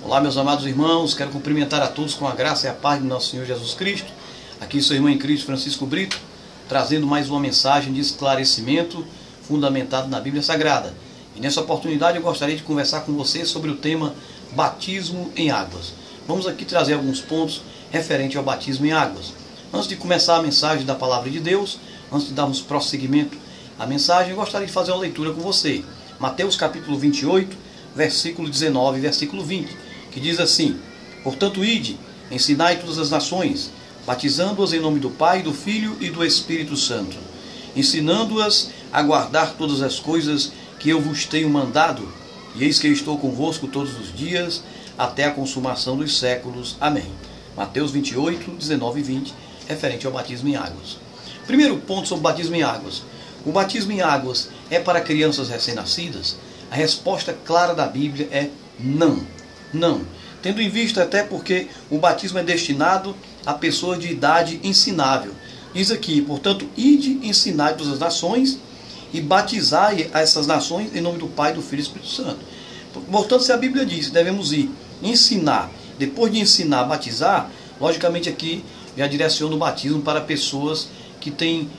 Olá, meus amados irmãos, quero cumprimentar a todos com a graça e a paz do nosso Senhor Jesus Cristo. Aqui seu irmão em Cristo, Francisco Brito, trazendo mais uma mensagem de esclarecimento fundamentado na Bíblia Sagrada. E nessa oportunidade eu gostaria de conversar com você sobre o tema batismo em águas. Vamos aqui trazer alguns pontos referentes ao batismo em águas. Antes de começar a mensagem da Palavra de Deus, antes de darmos prosseguimento à mensagem, eu gostaria de fazer uma leitura com você. Mateus capítulo 28, versículo 19 e versículo 20. Que diz assim: portanto, ide, ensinai todas as nações, batizando-as em nome do Pai, do Filho e do Espírito Santo, ensinando-as a guardar todas as coisas que eu vos tenho mandado, e eis que eu estou convosco todos os dias, até a consumação dos séculos. Amém. Mateus 28, 19 e 20, referente ao batismo em águas. Primeiro ponto sobre o batismo em águas. O batismo em águas é para crianças recém-nascidas? A resposta clara da Bíblia é não. Não, tendo em vista até porque o batismo é destinado a pessoas de idade ensinável. Diz aqui, portanto, ide, ensinai todas as nações e batizai essas nações em nome do Pai, do Filho e do Espírito Santo. Portanto, se a Bíblia diz que devemos ir ensinar, depois de ensinar, batizar, logicamente aqui já direciona o batismo para pessoas que têm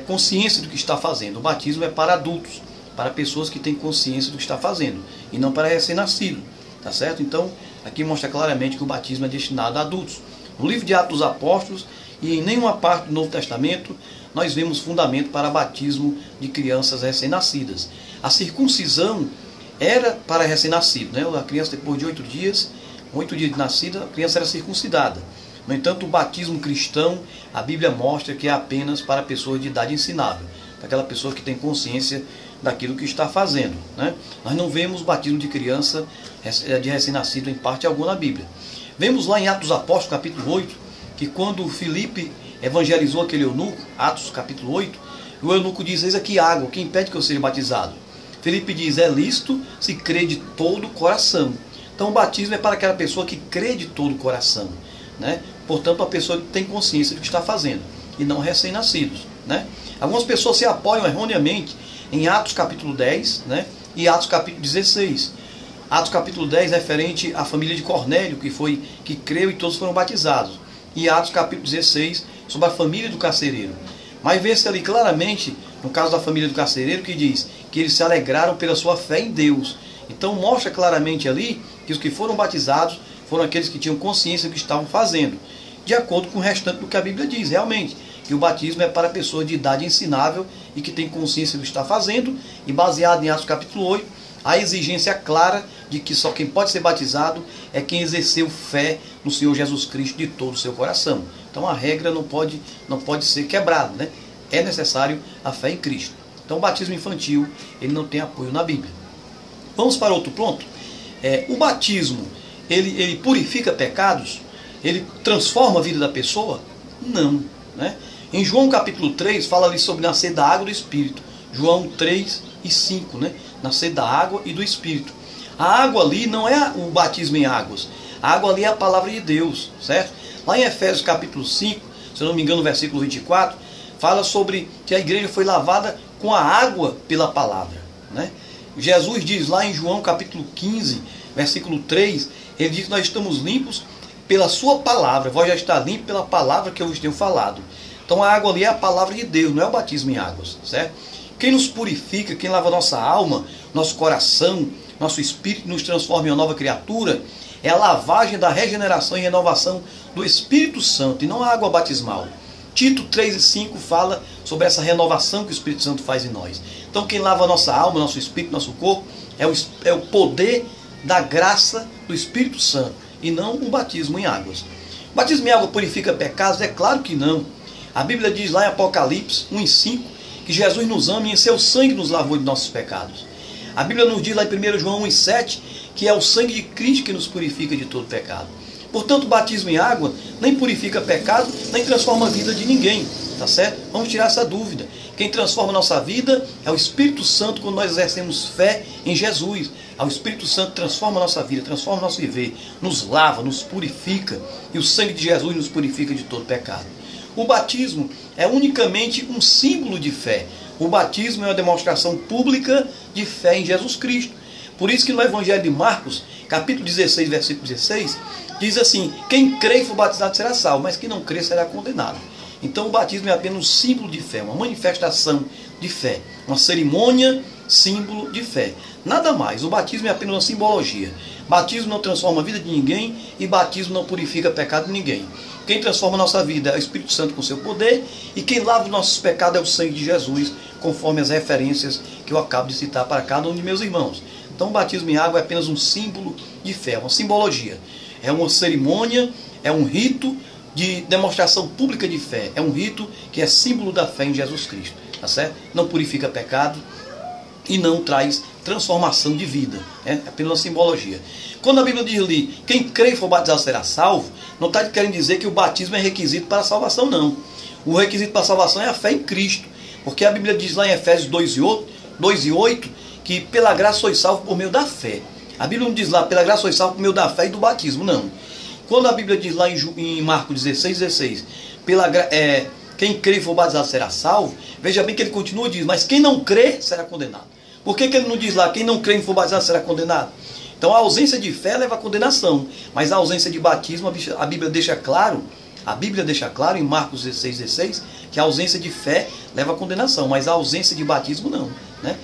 consciência do que está fazendo. O batismo é para adultos, para pessoas que têm consciência do que está fazendo, e não para recém-nascido. Tá certo? Então, aqui mostra claramente que o batismo é destinado a adultos. No livro de Atos dos Apóstolos e em nenhuma parte do Novo Testamento nós vemos fundamento para batismo de crianças recém-nascidas. A circuncisão era para recém-nascido, né? A criança, depois de 8 dias de nascida, a criança era circuncidada. No entanto, o batismo cristão, a Bíblia mostra que é apenas para pessoas de idade ensinável, para aquela pessoa que tem consciência daquilo que está fazendo, né? Nós não vemos batismo de criança de recém-nascido em parte alguma na Bíblia. Vemos lá em Atos dos Apóstolos, capítulo 8, que quando Filipe evangelizou aquele eunuco, Atos capítulo 8, o eunuco diz: eis aqui água, quem impede que eu seja batizado? Filipe diz: é lícito se crê de todo o coração. Então o batismo é para aquela pessoa que crê de todo o coração, né? Portanto, a pessoa que tem consciência do que está fazendo, e não recém-nascidos, né? Algumas pessoas se apoiam erroneamente em Atos capítulo 10, né, e Atos capítulo 16. Atos capítulo 10 referente à família de Cornélio, que creu e todos foram batizados. E Atos capítulo 16 sobre a família do carcereiro. Mas vê-se ali claramente, no caso da família do carcereiro, que diz que eles se alegraram pela sua fé em Deus. Então mostra claramente ali que os que foram batizados foram aqueles que tinham consciência do que estavam fazendo, de acordo com o restante do que a Bíblia diz, realmente. Que o batismo é para pessoas de idade ensinável e que tem consciência do que está fazendo, e baseado em Atos capítulo 8, a exigência clara de que só quem pode ser batizado é quem exerceu fé no Senhor Jesus Cristo de todo o seu coração. Então a regra não pode ser quebrada, né? É necessário a fé em Cristo. Então o batismo infantil, ele não tem apoio na Bíblia. Vamos para outro ponto. O batismo, ele purifica pecados? Ele transforma a vida da pessoa? Não, né? Em João capítulo 3, fala ali sobre nascer da água e do Espírito. João 3 e 5, né? Nascer da água e do Espírito. A água ali não é o batismo em águas. A água ali é a palavra de Deus, certo? Lá em Efésios capítulo 5, se eu não me engano, no versículo 24, fala sobre que a igreja foi lavada com a água pela palavra, né? Jesus diz lá em João capítulo 15, versículo 3, ele diz que nós estamos limpos pela sua palavra. Vós já está limpo pela palavra que eu vos tenho falado. Então a água ali é a palavra de Deus, não é o batismo em águas, certo? Quem nos purifica, quem lava nossa alma, nosso coração, nosso espírito, nos transforma em uma nova criatura, é a lavagem da regeneração e renovação do Espírito Santo, e não a água batismal. Tito 3 e 5 fala sobre essa renovação que o Espírito Santo faz em nós. Então quem lava nossa alma, nosso espírito, nosso corpo, é o poder da graça do Espírito Santo, e não o batismo em águas. O batismo em água purifica pecados? É claro que não. A Bíblia diz lá em Apocalipse 1 e 5 que Jesus nos ama e em seu sangue nos lavou de nossos pecados. A Bíblia nos diz lá em 1 João 1 e 7 que é o sangue de Cristo que nos purifica de todo pecado. Portanto, o batismo em água nem purifica pecado, nem transforma a vida de ninguém. Tá certo? Vamos tirar essa dúvida. Quem transforma a nossa vida é o Espírito Santo quando nós exercemos fé em Jesus. O Espírito Santo transforma a nossa vida, transforma o nosso viver, nos lava, nos purifica, e o sangue de Jesus nos purifica de todo pecado. O batismo é unicamente um símbolo de fé. O batismo é uma demonstração pública de fé em Jesus Cristo. Por isso que no Evangelho de Marcos, capítulo 16, versículo 16, diz assim: quem crê e for batizado será salvo, mas quem não crê será condenado. Então o batismo é apenas um símbolo de fé, uma manifestação de fé, uma cerimônia, símbolo de fé. Nada mais, o batismo é apenas uma simbologia. Batismo não transforma a vida de ninguém e batismo não purifica pecado de ninguém. Quem transforma a nossa vida é o Espírito Santo com seu poder, e quem lava os nossos pecados é o sangue de Jesus, conforme as referências que eu acabo de citar para cada um de meus irmãos. Então o batismo em água é apenas um símbolo de fé, uma simbologia. É uma cerimônia, é um rito de demonstração pública de fé. É um rito que é símbolo da fé em Jesus Cristo. Tá certo? Não purifica pecado e não traz transformação de vida. É apenas uma simbologia. Quando a Bíblia diz ali, quem crê e for batizado será salvo, não está querendo dizer que o batismo é requisito para a salvação, não. O requisito para a salvação é a fé em Cristo. Porque a Bíblia diz lá em Efésios 2:8, que pela graça sois salvos por meio da fé. A Bíblia não diz lá, pela graça sois salvos por meio da fé e do batismo, não. Quando a Bíblia diz lá em Marcos 16, quem crê e for batizado será salvo, veja bem que ele continua e diz, mas quem não crê será condenado. Por que ele não diz lá, quem não crê e for batizado será condenado? Então a ausência de fé leva à condenação, mas a ausência de batismo, a Bíblia deixa claro em Marcos 16, que a ausência de fé leva à condenação, mas a ausência de batismo não, né?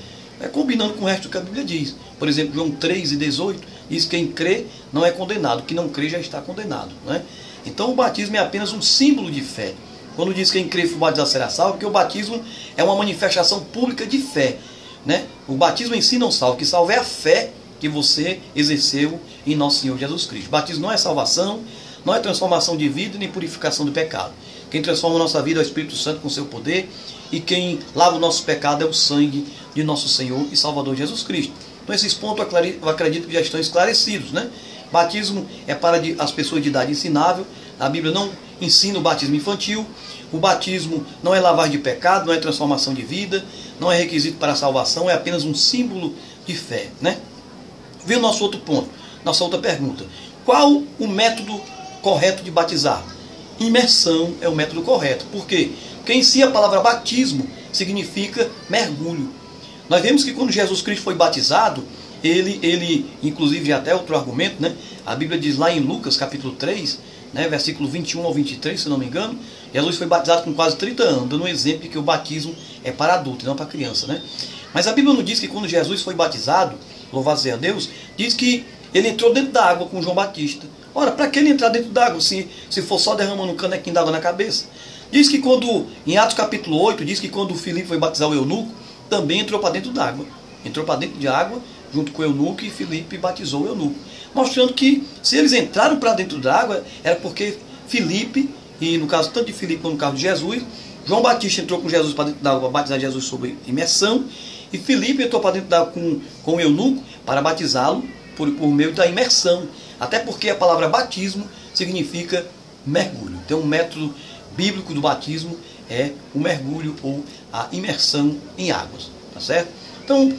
Combinando com o resto do que a Bíblia diz. Por exemplo, João 3:18 diz que quem crê não é condenado, quem não crê já está condenado, né? Então o batismo é apenas um símbolo de fé. Quando diz que quem crê e for batizado será salvo, porque o batismo é uma manifestação pública de fé, né? O batismo em si não salva, o que salva é a fé que você exerceu em nosso Senhor Jesus Cristo. O batismo não é salvação, não é transformação de vida nem purificação do pecado. Quem transforma a nossa vida é o Espírito Santo com seu poder, e quem lava o nosso pecado é o sangue de nosso Senhor e Salvador Jesus Cristo. Então esses pontos eu acredito que já estão esclarecidos, né? Batismo é para as pessoas de idade ensinável. A Bíblia não ensina o batismo infantil. O batismo não é lavagem de pecado, não é transformação de vida, não é requisito para a salvação, é apenas um símbolo de fé, né? Vem o nosso outro ponto, nossa outra pergunta. Qual o método correto de batizar? Imersão é o método correto. Por quê? Porque em si a palavra batismo significa mergulho. Nós vemos que quando Jesus Cristo foi batizado, ele inclusive até outro argumento, né? A Bíblia diz lá em Lucas capítulo 3, né, versículo 21 ao 23, se não me engano, Jesus foi batizado com quase 30 anos, dando um exemplo de que o batismo é para adulto e não para criança, né? Mas a Bíblia não diz que quando Jesus foi batizado, louvado seja Deus, diz que ele entrou dentro da água com João Batista. Ora, para que ele entrar dentro d'água se for só derramando um canequinho d'água na cabeça? Diz que em Atos capítulo 8, diz que quando Filipe foi batizar o eunuco, também entrou para dentro d'água. Entrou para dentro de água, junto com o eunuco, e Filipe batizou o eunuco. Mostrando que se eles entraram para dentro d'água, era porque Filipe, e no caso tanto de Filipe como no caso de Jesus, João Batista entrou com Jesus para dentro d'água para batizar Jesus sob imersão, e Filipe entrou para dentro d'água com o eunuco para batizá-lo por meio da imersão. Até porque a palavra batismo significa mergulho. Então o método bíblico do batismo é o mergulho ou a imersão em águas. Tá certo? Então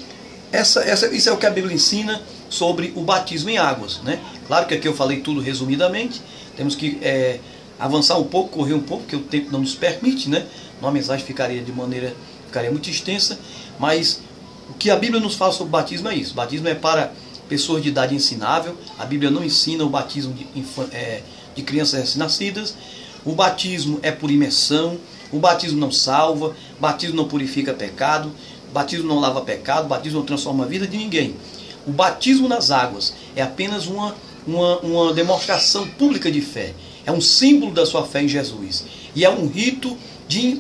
isso é o que a Bíblia ensina sobre o batismo em águas, né? Claro que aqui eu falei tudo resumidamente. Temos que avançar um pouco, correr um pouco, porque o tempo não nos permite, né? Uma mensagem ficaria muito extensa. Mas o que a Bíblia nos fala sobre o batismo é isso. O batismo é para pessoas de idade ensinável. A Bíblia não ensina o batismo de crianças recém-nascidas. O batismo é por imersão. O batismo não salva. O batismo não purifica pecado. O batismo não lava pecado. O batismo não transforma a vida de ninguém. O batismo nas águas é apenas uma demonstração pública de fé. É um símbolo da sua fé em Jesus. E é um rito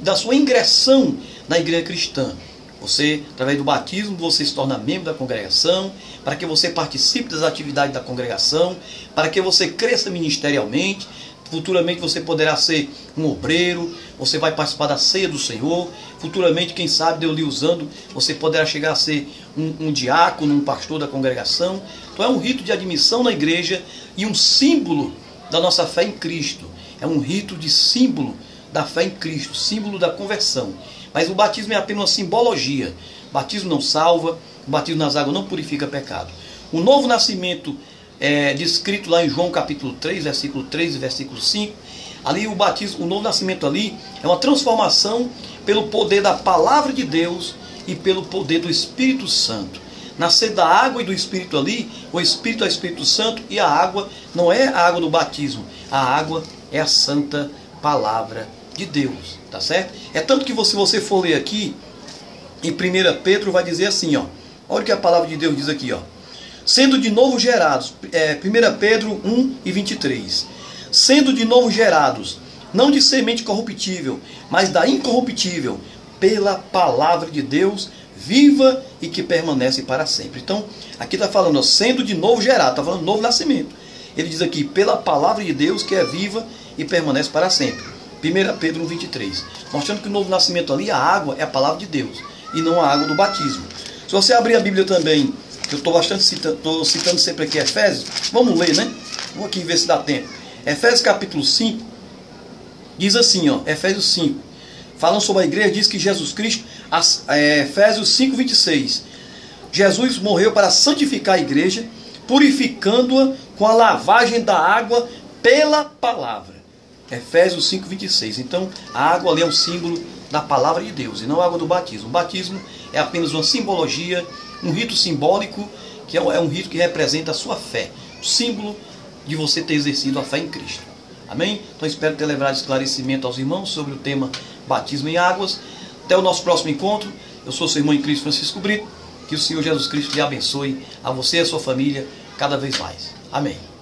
da sua ingressão na igreja cristã. Você, através do batismo, você se torna membro da congregação, para que você participe das atividades da congregação, para que você cresça ministerialmente. Futuramente você poderá ser um obreiro, você vai participar da ceia do Senhor. Futuramente, quem sabe, Deus lhe usando, você poderá chegar a ser um diácono, um pastor da congregação. Então é um rito de admissão na igreja e um símbolo da nossa fé em Cristo. É um rito de símbolo da fé em Cristo, símbolo da conversão. Mas o batismo é apenas uma simbologia. O batismo não salva, o batismo nas águas não purifica pecado. O novo nascimento descrito lá em João capítulo 3, versículo 3 e versículo 5, ali o batismo, o novo nascimento ali é uma transformação pelo poder da palavra de Deus e pelo poder do Espírito Santo. nascer da água e do Espírito ali, o Espírito é o Espírito Santo, e a água não é a água do batismo, a água é a santa palavra de Deus, tá certo? É tanto que se você for ler aqui, em 1 Pedro vai dizer assim, ó, olha o que a palavra de Deus diz aqui, ó. Sendo de novo gerados, 1 Pedro 1 e 23, sendo de novo gerados, não de semente corruptível, mas da incorruptível, pela palavra de Deus, viva e que permanece para sempre. Então, aqui está falando, ó, sendo de novo gerado, está falando novo nascimento. Ele diz aqui, pela palavra de Deus, que é viva e permanece para sempre. 1 Pedro 1, 23, mostrando que o novo nascimento ali, a água é a palavra de Deus, e não a água do batismo. Se você abrir a Bíblia também, eu estou citando sempre aqui Efésios, vamos ler, né? Vou aqui ver se dá tempo. Efésios capítulo 5, diz assim, ó, Efésios 5, falando sobre a igreja, diz que Jesus Cristo, Efésios 5, 26, Jesus morreu para santificar a igreja, purificando-a com a lavagem da água pela palavra. Efésios 5, 26. Então, a água ali é um símbolo da palavra de Deus, e não a água do batismo. O batismo é apenas uma simbologia, um rito simbólico, que é um rito que representa a sua fé, o símbolo de você ter exercido a fé em Cristo. Amém? Então espero ter levado esclarecimento aos irmãos sobre o tema batismo em águas. Até o nosso próximo encontro. Eu sou seu irmão em Cristo, Francisco Brito. Que o Senhor Jesus Cristo lhe abençoe, a você e a sua família, cada vez mais. Amém.